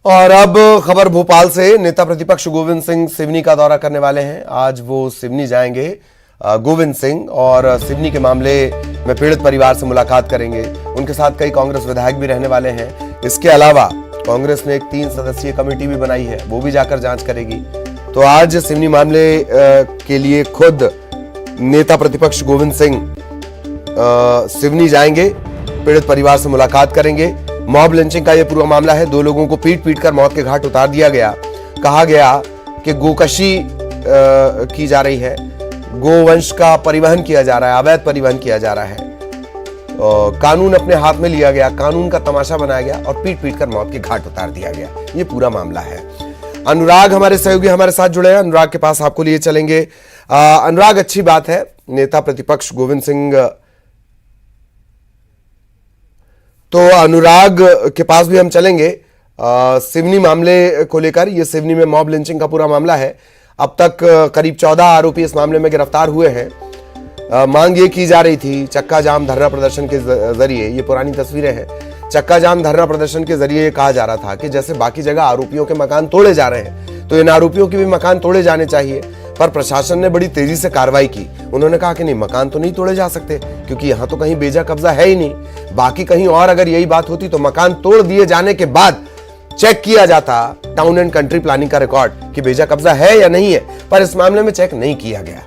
और अब खबर भोपाल से। नेता प्रतिपक्ष गोविंद सिंह सिवनी का दौरा करने वाले हैं। आज वो सिवनी जाएंगे। गोविंद सिंह और सिवनी के मामले में पीड़ित परिवार से मुलाकात करेंगे। उनके साथ कई कांग्रेस विधायक भी रहने वाले हैं। इसके अलावा कांग्रेस ने एक 3 सदस्यीय कमेटी भी बनाई है, वो भी जाकर जांच करेगी। तो आज सिवनी मामले के लिए खुद नेता प्रतिपक्ष गोविंद सिंह सिवनी जाएंगे, पीड़ित परिवार से मुलाकात करेंगे। मॉब लिंचिंग का यह पूरा मामला है। 2 लोगों को पीट पीट कर मौत के घाट उतार दिया गया। कहा गया कि गोकशी की जा रही है, गोवंश का परिवहन किया जा रहा है, अवैध परिवहन किया जा रहा है। कानून अपने हाथ में लिया गया, कानून का तमाशा बनाया गया और पीट पीट कर मौत के घाट उतार दिया गया। ये पूरा मामला है। अनुराग हमारे सहयोगी हमारे साथ जुड़े हैं। अनुराग के पास आपको लिए चलेंगे। अनुराग, अच्छी बात है, नेता प्रतिपक्ष गोविंद सिंह, तो अनुराग के पास भी हम चलेंगे सिवनी मामले को लेकर। ये सिवनी में मॉब लिंचिंग का पूरा मामला है। अब तक करीब 14 आरोपी इस मामले में गिरफ्तार हुए हैं। मांग ये की जा रही थी चक्का जाम धरना प्रदर्शन के जरिए, ये पुरानी तस्वीरें हैं, चक्का जाम धरना प्रदर्शन के जरिए कहा जा रहा था कि जैसे बाकी जगह आरोपियों के मकान तोड़े जा रहे हैं तो इन आरोपियों के भी मकान तोड़े जाने चाहिए। पर प्रशासन ने बड़ी तेजी से कार्रवाई की। उन्होंने कहा कि नहीं, मकान तो नहीं तोड़े जा सकते क्योंकि यहां तो कहीं बेजा कब्जा है ही नहीं। बाकी कहीं और अगर यही बात होती तो मकान तोड़ दिए जाने के बाद चेक किया जाता टाउन एंड कंट्री प्लानिंग का रिकॉर्ड कि बेजा कब्जा है या नहीं है। पर इस मामले में चेक नहीं किया गया।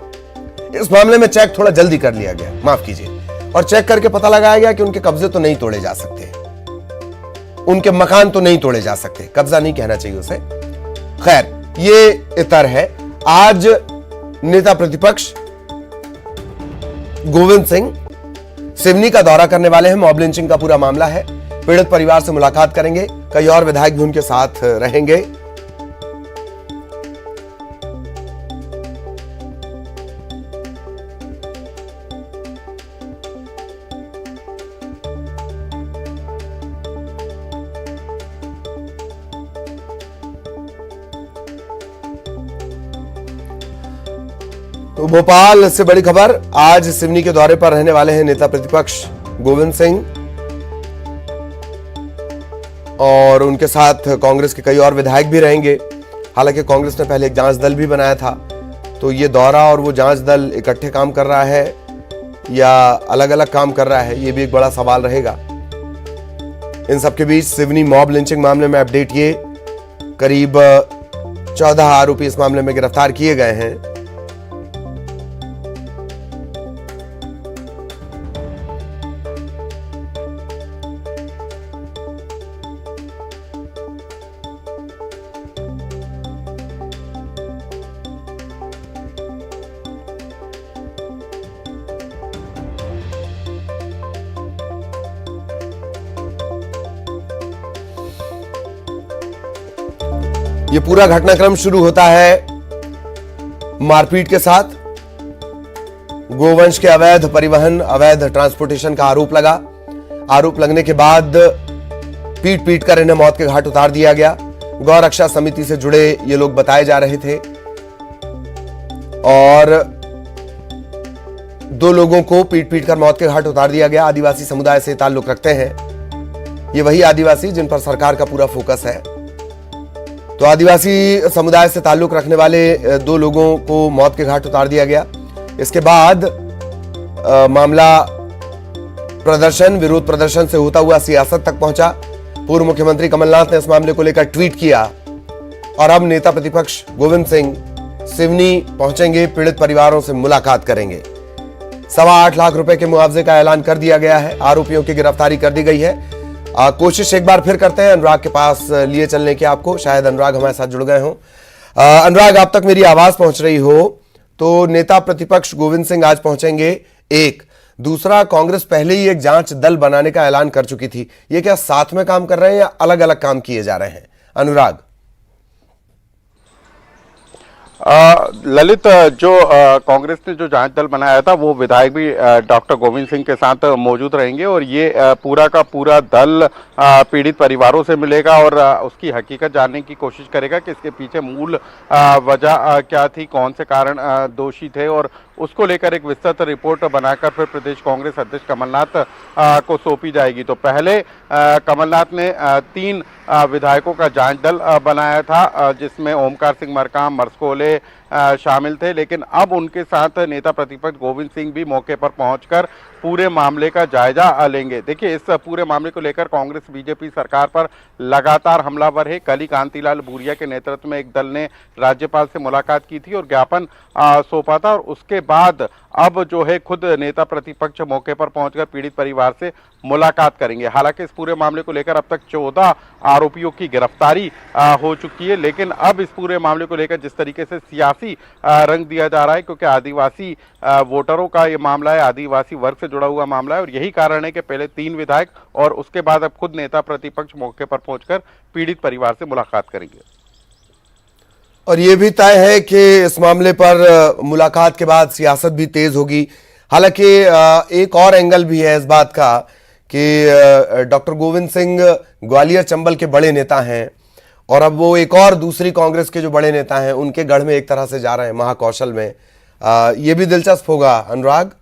इस मामले में चेक थोड़ा जल्दी कर लिया गया, माफ कीजिए, और चेक करके पता लगाया गया कि उनके कब्जे तो नहीं तोड़े जा सकते, उनके मकान तो नहीं तोड़े जा सकते। कब्जा नहीं कहना चाहिए उसे। खैर, ये इतर है। आज नेता प्रतिपक्ष गोविंद सिंह सिवनी का दौरा करने वाले हैं। मॉब लिंचिंग का पूरा मामला है। पीड़ित परिवार से मुलाकात करेंगे। कई और विधायक भी उनके साथ रहेंगे। तो भोपाल से बड़ी खबर, आज सिवनी के दौरे पर रहने वाले हैं नेता प्रतिपक्ष गोविंद सिंह और उनके साथ कांग्रेस के कई और विधायक भी रहेंगे। हालांकि कांग्रेस ने पहले एक जांच दल भी बनाया था, तो ये दौरा और वो जांच दल इकट्ठे काम कर रहा है या अलग अलग काम कर रहा है, ये भी एक बड़ा सवाल रहेगा। इन सबके बीच सिवनी मॉब लिंचिंग मामले में अपडेट, ये करीब 14 आरोपी इस मामले में गिरफ्तार किए गए हैं। ये पूरा घटनाक्रम शुरू होता है मारपीट के साथ। गोवंश के अवैध परिवहन, अवैध ट्रांसपोर्टेशन का आरोप लगने के बाद पीट पीट कर इन्हें मौत के घाट उतार दिया गया। गौ रक्षा समिति से जुड़े ये लोग बताए जा रहे थे और 2 लोगों को पीट पीट कर मौत के घाट उतार दिया गया। आदिवासी समुदाय से ताल्लुक रखते हैं। ये वही आदिवासी जिन पर सरकार का पूरा फोकस है। तो आदिवासी समुदाय से ताल्लुक रखने वाले 2 लोगों को मौत के घाट उतार दिया गया। इसके बाद मामला विरोध प्रदर्शन से होता हुआ सियासत तक पहुंचा। पूर्व मुख्यमंत्री कमलनाथ ने इस मामले को लेकर ट्वीट किया और अब नेता प्रतिपक्ष गोविंद सिंह सिवनी पहुंचेंगे, पीड़ित परिवारों से मुलाकात करेंगे। 8.25 लाख रुपए के मुआवजे का ऐलान कर दिया गया है। आरोपियों की गिरफ्तारी कर दी गई है। कोशिश एक बार फिर करते हैं अनुराग के पास लिए चलने की आपको। शायद अनुराग हमारे साथ जुड़ गए हों। अनुराग, आप तक मेरी आवाज पहुंच रही हो तो नेता प्रतिपक्ष गोविंद सिंह आज पहुंचेंगे। एक दूसरा, कांग्रेस पहले ही एक जांच दल बनाने का ऐलान कर चुकी थी। ये क्या साथ में काम कर रहे हैं या अलग अलग काम किए जा रहे हैं? अनुराग। ललित, जो कांग्रेस ने जो जांच दल बनाया था वो विधायक भी डॉक्टर गोविंद सिंह के साथ मौजूद रहेंगे और ये पूरा का पूरा दल पीड़ित परिवारों से मिलेगा और उसकी हकीकत जानने की कोशिश करेगा कि इसके पीछे मूल वजह क्या थी, कौन से कारण दोषी थे और उसको लेकर एक विस्तृत रिपोर्ट बनाकर फिर प्रदेश कांग्रेस अध्यक्ष कमलनाथ को सौंपी जाएगी। तो पहले कमलनाथ ने 3 विधायकों का जांच दल बनाया था, जिसमें ओमकार सिंह मरकाम, मरसकोले शामिल थे, लेकिन अब उनके साथ नेता प्रतिपक्ष गोविंद सिंह भी मौके पर पहुंचकर पूरे मामले का जायजा लेंगे। देखिए, इस पूरे मामले को लेकर कांग्रेस बीजेपी सरकार पर लगातार हमलावर है। कल ही कांतिलाल भूरिया के नेतृत्व में एक दल ने राज्यपाल से मुलाकात की थी और ज्ञापन सौंपा था, और उसके बाद अब जो है खुद नेता प्रतिपक्ष मौके पर पहुंचकर पीड़ित परिवार से मुलाकात करेंगे। हालांकि इस पूरे मामले को लेकर अब तक 14 आरोपियों की गिरफ्तारी हो चुकी है, लेकिन अब इस पूरे मामले को लेकर जिस तरीके से सियासी रंग दिया जा रहा है, क्योंकि आदिवासी वोटरों का ये मामला है, आदिवासी वर्ग से जुड़ा हुआ मामला है, और यही कारण है कि पहले 3 विधायक और उसके बाद अब खुद नेता प्रतिपक्ष मौके पर पहुंचकर पीड़ित परिवार से मुलाकात करेंगे। और ये भी तय है कि इस मामले पर मुलाकात के बाद सियासत भी तेज होगी। हालांकि एक और एंगल भी है इस बात का कि डॉक्टर गोविंद सिंह ग्वालियर चंबल के बड़े नेता हैं, और अब वो एक और दूसरी कांग्रेस के जो बड़े नेता हैं उनके गढ़ में एक तरह से जा रहे हैं, महाकौशल में। ये भी दिलचस्प होगा, अनुराग।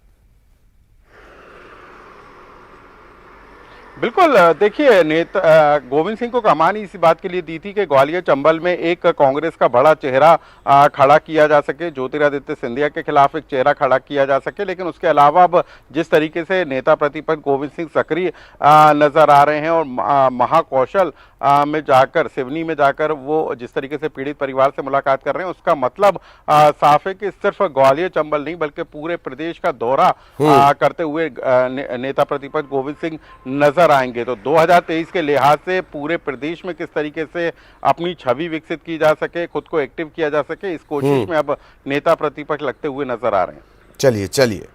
बिल्कुल, देखिए, नेता गोविंद सिंह को कमान इसी बात के लिए दी थी कि ग्वालियर चंबल में एक कांग्रेस का बड़ा चेहरा खड़ा किया जा सके, ज्योतिरादित्य सिंधिया के खिलाफ एक चेहरा खड़ा किया जा सके। लेकिन उसके अलावा अब जिस तरीके से नेता प्रतिपक्ष गोविंद सिंह सक्रिय नजर आ रहे हैं और महाकौशल में जाकर, सिवनी में जाकर वो जिस तरीके से पीड़ित परिवार से मुलाकात कर रहे हैं, उसका मतलब साफ है कि सिर्फ ग्वालियर चंबल नहीं बल्कि पूरे प्रदेश का दौरा करते हुए नेता प्रतिपक्ष गोविंद सिंह नजर आएंगे। तो 2023 के लिहाज से पूरे प्रदेश में किस तरीके से अपनी छवि विकसित की जा सके, खुद को एक्टिव किया जा सके, इस कोशिश में अब नेता प्रतिपक्ष लगते हुए नजर आ रहे हैं। चलिए।